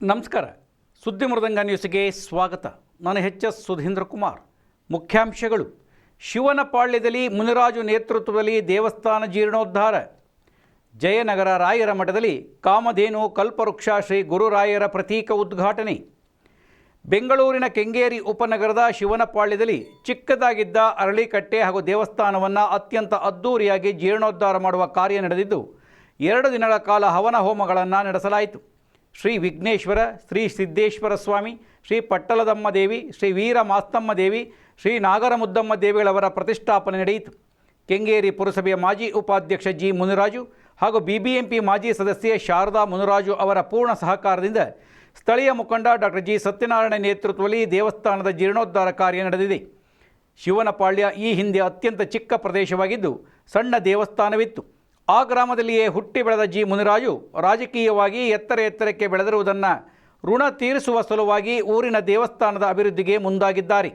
ನಮಸ್ಕಾರ. ಸುದ್ದಿ ಮೃದಂಗ ನ್ಯೂಸ್ಗೆ ಸ್ವಾಗತ. ನಾನು ಎಚ್ ಸುಧೀಂದ್ರ ಕುಮಾರ್. ಮುಖ್ಯಾಂಶಗಳು: ಶಿವನಪಾಳ್ಯದಲ್ಲಿ ಮುನಿರಾಜು ನೇತೃತ್ವದಲ್ಲಿ ದೇವಸ್ಥಾನ ಜೀರ್ಣೋದ್ಧಾರ. ಜಯನಗರ ರಾಯರ ಮಠದಲ್ಲಿ ಕಾಮಧೇನು ಕಲ್ಪವೃಕ್ಷ ಶ್ರೀ ಗುರುರಾಯರ ಪ್ರತೀಕ ಉದ್ಘಾಟನೆ. ಬೆಂಗಳೂರಿನ ಕೆಂಗೇರಿ ಉಪನಗರದ ಶಿವನಪಾಳ್ಯದಲ್ಲಿ ಚಿಕ್ಕದಾಗಿದ್ದ ಅರಳಿಕಟ್ಟೆ ಹಾಗೂ ದೇವಸ್ಥಾನವನ್ನು ಅತ್ಯಂತ ಅದ್ಧೂರಿಯಾಗಿ ಜೀರ್ಣೋದ್ಧಾರ ಮಾಡುವ ಕಾರ್ಯ ನಡೆದಿದ್ದು 2 ದಿನಗಳ ಕಾಲ ಹವನ ಹೋಮಗಳನ್ನು ನಡೆಸಲಾಯಿತು. ಶ್ರೀ ವಿಘ್ನೇಶ್ವರ, ಶ್ರೀ ಸಿದ್ದೇಶ್ವರ ಸ್ವಾಮಿ, ಶ್ರೀ ಪಟ್ಟಲದಮ್ಮ ದೇವಿ, ಶ್ರೀ ವೀರ ಮಾಸ್ತಮ್ಮ ದೇವಿ, ಶ್ರೀ ನಾಗರಮುದ್ದಮ್ಮ ದೇವಿಗಳವರ ಪ್ರತಿಷ್ಠಾಪನೆ ನಡೆಯಿತು. ಕೆಂಗೇರಿ ಪುರಸಭೆಯ ಮಾಜಿ ಉಪಾಧ್ಯಕ್ಷ ಜಿ ಮುನಿರಾಜು ಹಾಗೂ ಬಿಬಿಎಂಪಿ ಮಾಜಿ ಸದಸ್ಯೆ ಶಾರದಾ ಮುನಿರಾಜು ಅವರ ಪೂರ್ಣ ಸಹಕಾರದಿಂದ ಸ್ಥಳೀಯ ಮುಖಂಡ ಡಾಕ್ಟರ್ ಜಿ ಸತ್ಯನಾರಾಯಣ ನೇತೃತ್ವದಲ್ಲಿ ದೇವಸ್ಥಾನದ ಜೀರ್ಣೋದ್ಧಾರ ಕಾರ್ಯ ನಡೆದಿದೆ. ಶಿವನಪಾಳ್ಯ ಈ ಹಿಂದೆ ಅತ್ಯಂತ ಚಿಕ್ಕ ಪ್ರದೇಶವಾಗಿದ್ದು ಸಣ್ಣ ದೇವಸ್ಥಾನವಿತ್ತು. ಆ ಗ್ರಾಮದಲ್ಲಿಯೇ ಹುಟ್ಟಿ ಬೆಳೆದ ಜಿ ಮುನಿರಾಜು ರಾಜಕೀಯವಾಗಿ ಎತ್ತರಕ್ಕೆ ಬೆಳೆದಿರುವುದನ್ನು ಋಣ ತೀರಿಸುವ ಸಲುವಾಗಿ ಊರಿನ ದೇವಸ್ಥಾನದ ಅಭಿವೃದ್ಧಿಗೆ ಮುಂದಾಗಿದ್ದಾರೆ.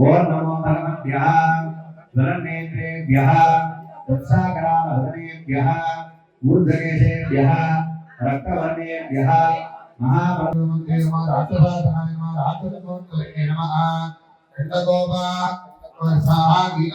ओम नमो भगवद्भ्यः ज्वलन्नेत्रेभ्यः तत्सागरामहृदनेभ्यः ऊर्ध्वकेशेभ्यः रक्तवर्णेभ्यः महाभगवते नमः रातवादनाय नमः रातवत्तये नमः खण्डगोपा साहागी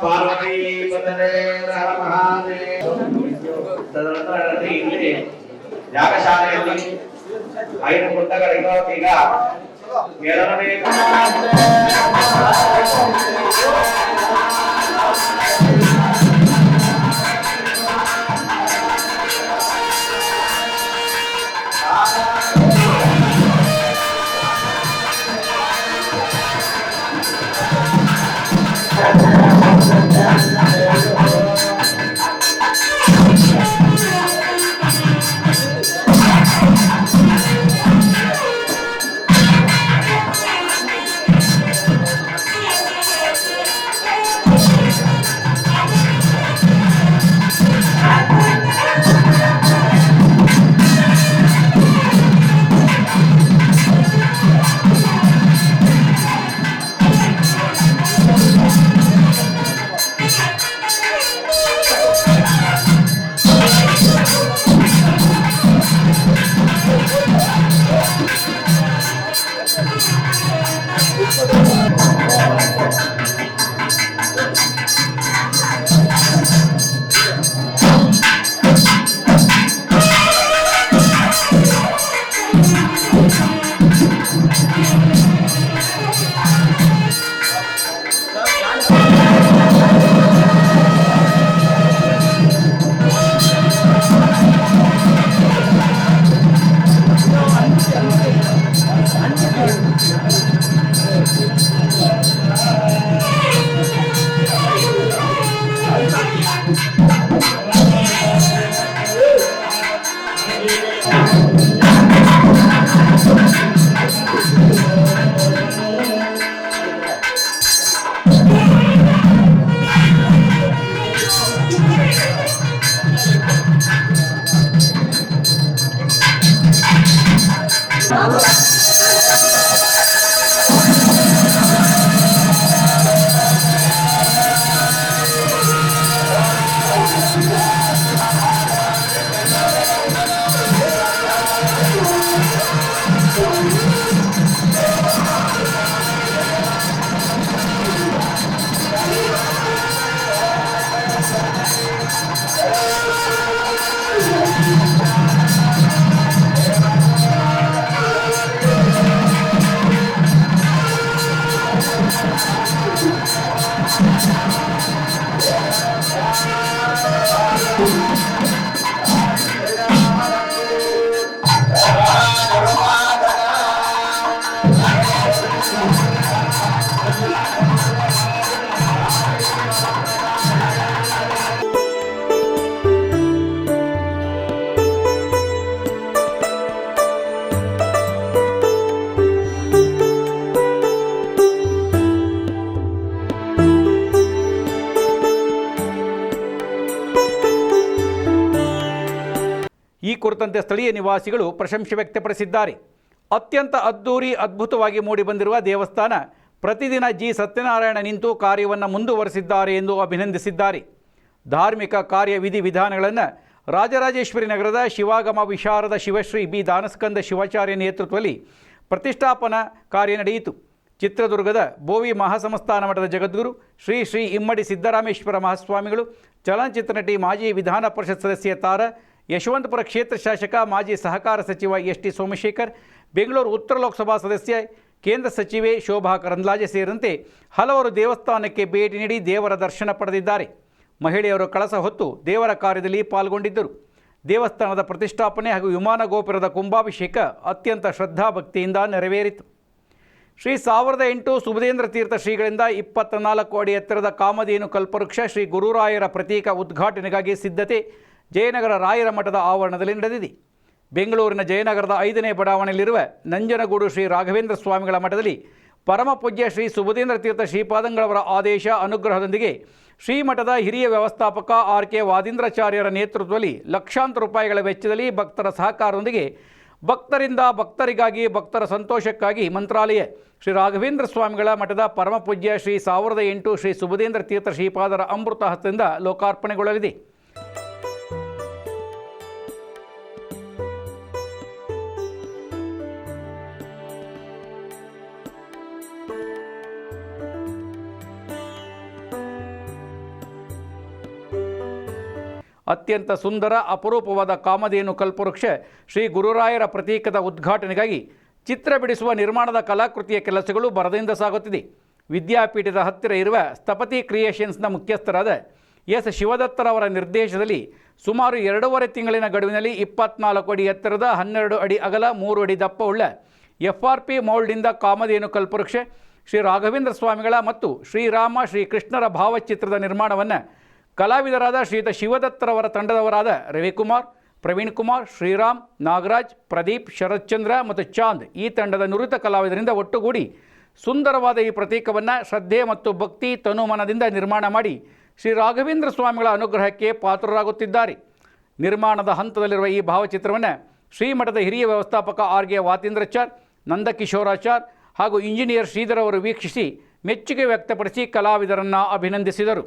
ಪಾರ್ವತಿ ಪತನೆ ಹರ ಮಹಾದೇವ. ತದನಂತರ ಇಲ್ಲಿ ಯಾಗಶಾಲೆಯಲ್ಲಿ 5 ಕುಂಡಗಳಿರೋ ಈಗ 7ನೇ ಈ ಕುರಿತಂತೆ ಸ್ಥಳೀಯ ನಿವಾಸಿಗಳು ಪ್ರಶಂಸೆ ವ್ಯಕ್ತಪಡಿಸಿದ್ದಾರೆ. ಅತ್ಯಂತ ಅದ್ದೂರಿ ಅದ್ಭುತವಾಗಿ ಮೂಡಿಬಂದಿರುವ ದೇವಸ್ಥಾನ ಪ್ರತಿದಿನ ಜಿ ಸತ್ಯನಾರಾಯಣ ನಿಂತು ಕಾರ್ಯವನ್ನು ಮುಂದುವರೆಸಿದ್ದಾರೆ ಎಂದು ಅಭಿನಂದಿಸಿದ್ದಾರೆ. ಧಾರ್ಮಿಕ ಕಾರ್ಯ ವಿಧಿವಿಧಾನಗಳನ್ನು ರಾಜರಾಜೇಶ್ವರಿ ನಗರದ ಶಿವಾಗಮ ವಿಶಾರದ ಶಿವಶ್ರೀ ಬಿ ದಾನಸ್ಕಂದ ಶಿವಾಚಾರ್ಯ ನೇತೃತ್ವದಲ್ಲಿ ಪ್ರತಿಷ್ಠಾಪನಾ ಕಾರ್ಯ ನಡೆಯಿತು. ಚಿತ್ರದುರ್ಗದ ಬೋವಿ ಮಹಾಸಂಸ್ಥಾನ ಮಠದ ಜಗದ್ಗುರು ಶ್ರೀ ಶ್ರೀ ಇಮ್ಮಡಿ ಸಿದ್ದರಾಮೇಶ್ವರ ಮಹಾಸ್ವಾಮಿಗಳು, ಚಲನಚಿತ್ರ ನಟಿ ಮಾಜಿ ವಿಧಾನ ಪರಿಷತ್ ಸದಸ್ಯ ತಾರ, ಯಶವಂತಪುರ ಕ್ಷೇತ್ರ ಶಾಸಕ ಮಾಜಿ ಸಹಕಾರ ಸಚಿವ ಎಸ್.ಟಿ. ಸೋಮಶೇಖರ್, ಬೆಂಗಳೂರು ಉತ್ತರ ಲೋಕಸಭಾ ಸದಸ್ಯ ಕೇಂದ್ರ ಸಚಿವೆ ಶೋಭಾ ಕರಂದ್ಲಾಜೆ ಸೇರಿದಂತೆ ಹಲವರು ದೇವಸ್ಥಾನಕ್ಕೆ ಭೇಟಿ ನೀಡಿ ದೇವರ ದರ್ಶನ ಪಡೆದಿದ್ದಾರೆ. ಮಹಿಳೆಯರು ಕಳಸ ಹೊತ್ತು ದೇವರ ಕಾರ್ಯದಲ್ಲಿ ಪಾಲ್ಗೊಂಡಿದ್ದರು. ದೇವಸ್ಥಾನದ ಪ್ರತಿಷ್ಠಾಪನೆ ಹಾಗೂ ವಿಮಾನ ಗೋಪುರದ ಕುಂಭಾಭಿಷೇಕ ಅತ್ಯಂತ ಶ್ರದ್ಧಾಭಕ್ತಿಯಿಂದ ನೆರವೇರಿತು. ಶ್ರೀ 1008 ಸುಬುಧೇಂದ್ರ ತೀರ್ಥ ಶ್ರೀಗಳಿಂದ 24 ಅಡಿ ಎತ್ತರದ ಕಾಮಧೇನು ಕಲ್ಪವೃಕ್ಷ ಶ್ರೀ ಗುರುರಾಯರ ಪ್ರತೀಕ ಉದ್ಘಾಟನೆಗಾಗಿ ಸಿದ್ಧತೆ ಜಯನಗರ ರಾಯರ ಮಠದ ಆವರಣದಲ್ಲಿ ನಡೆದಿದೆ. ಬೆಂಗಳೂರಿನ ಜಯನಗರದ 5ನೇ ಬಡಾವಣೆಯಲ್ಲಿರುವ ನಂಜನಗೂಡು ಶ್ರೀ ರಾಘವೇಂದ್ರ ಸ್ವಾಮಿಗಳ ಮಠದಲ್ಲಿ ಪರಮ ಪೂಜ್ಯ ಶ್ರೀ ಸುಬುಧೇಂದ್ರ ತೀರ್ಥ ಶ್ರೀಪಾದಂಗಳವರ ಆದೇಶ ಅನುಗ್ರಹದೊಂದಿಗೆ ಶ್ರೀಮಠದ ಹಿರಿಯ ವ್ಯವಸ್ಥಾಪಕ ಆರ್.ಕೆ. ವಾದೀಂದ್ರಾಚಾರ್ಯರ ನೇತೃತ್ವದಲ್ಲಿ ಲಕ್ಷಾಂತರ ರೂಪಾಯಿಗಳ ವೆಚ್ಚದಲ್ಲಿ ಭಕ್ತರ ಸಹಕಾರದೊಂದಿಗೆ ಭಕ್ತರಿಂದ ಭಕ್ತರಿಗಾಗಿ ಭಕ್ತರ ಸಂತೋಷಕ್ಕಾಗಿ ಮಂತ್ರಾಲಯ ಶ್ರೀ ರಾಘವೇಂದ್ರ ಸ್ವಾಮಿಗಳ ಮಠದ ಪರಮ ಪೂಜ್ಯ ಶ್ರೀ 1008 ಶ್ರೀ ಸುಬುಧೇಂದ್ರ ತೀರ್ಥ ಶ್ರೀಪಾದರ ಅಮೃತ ಹಸ್ತದಿಂದ ಲೋಕಾರ್ಪಣೆಗೊಳ್ಳಲಿದೆ. ಅತ್ಯಂತ ಸುಂದರ ಅಪರೂಪವಾದ ಕಾಮಧೇನು ಕಲ್ಪವೃಕ್ಷ ಶ್ರೀ ಗುರುರಾಯರ ಪ್ರತೀಕದ ಉದ್ಘಾಟನೆಗಾಗಿ ಚಿತ್ರ ಬಿಡಿಸುವ ನಿರ್ಮಾಣದ ಕಲಾಕೃತಿಯ ಕೆಲಸಗಳು ಭರದಿಂದ ಸಾಗುತ್ತಿದೆ. ವಿದ್ಯಾಪೀಠದ ಹತ್ತಿರ ಇರುವ ಸ್ಥಪತಿ ಕ್ರಿಯೇಷನ್ಸ್ನ ಮುಖ್ಯಸ್ಥರಾದ ಎಸ್. ಶಿವದತ್ತರವರ ನಿರ್ದೇಶನದಲ್ಲಿ ಸುಮಾರು 2.5 ತಿಂಗಳಿನ ಗಡುವಿನಲ್ಲಿ 24 ಅಡಿ ಎತ್ತರದ 12 ಅಡಿ ಅಗಲ 3 ಅಡಿ ದಪ್ಪವುಳ್ಳ FRP ಮೌಲ್ಡ್ನಿಂದ ಕಾಮಧೇನು ಕಲ್ಪವೃಕ್ಷ ಶ್ರೀ ರಾಘವೇಂದ್ರ ಸ್ವಾಮಿಗಳ ಮತ್ತು ಶ್ರೀರಾಮ ಶ್ರೀಕೃಷ್ಣರ ಭಾವಚಿತ್ರದ ನಿರ್ಮಾಣವನ್ನು ಕಲಾವಿದರಾದ ಶ್ರೀಯುತ ಶಿವದತ್ತರವರ ತಂಡದವರಾದ ರವಿಕುಮಾರ್, ಪ್ರವೀಣ್ ಕುಮಾರ್, ಶ್ರೀರಾಮ್, ನಾಗರಾಜ್, ಪ್ರದೀಪ್, ಶರತ್ಚಂದ್ರ ಮತ್ತು ಚಾಂದ್ ಈ ತಂಡದ ನುರಿತ ಕಲಾವಿದರಿಂದ ಒಟ್ಟುಗೂಡಿ ಸುಂದರವಾದ ಈ ಪ್ರತೀಕವನ್ನು ಶ್ರದ್ಧೆ ಮತ್ತು ಭಕ್ತಿ ತನುಮನದಿಂದ ನಿರ್ಮಾಣ ಮಾಡಿ ಶ್ರೀ ರಾಘವೇಂದ್ರ ಸ್ವಾಮಿಗಳ ಅನುಗ್ರಹಕ್ಕೆ ಪಾತ್ರರಾಗುತ್ತಿದ್ದಾರೆ. ನಿರ್ಮಾಣದ ಹಂತದಲ್ಲಿರುವ ಈ ಭಾವಚಿತ್ರವನ್ನು ಶ್ರೀಮಠದ ಹಿರಿಯ ವ್ಯವಸ್ಥಾಪಕ ಆರ್.ಕೆ. ವಾದೀಂದ್ರಾಚಾರ್, ನಂದಕಿಶೋರಾಚಾರ್ ಹಾಗೂ ಇಂಜಿನಿಯರ್ ಶ್ರೀಧರ್ ಅವರು ವೀಕ್ಷಿಸಿ ಮೆಚ್ಚುಗೆ ವ್ಯಕ್ತಪಡಿಸಿ ಕಲಾವಿದರನ್ನು ಅಭಿನಂದಿಸಿದರು.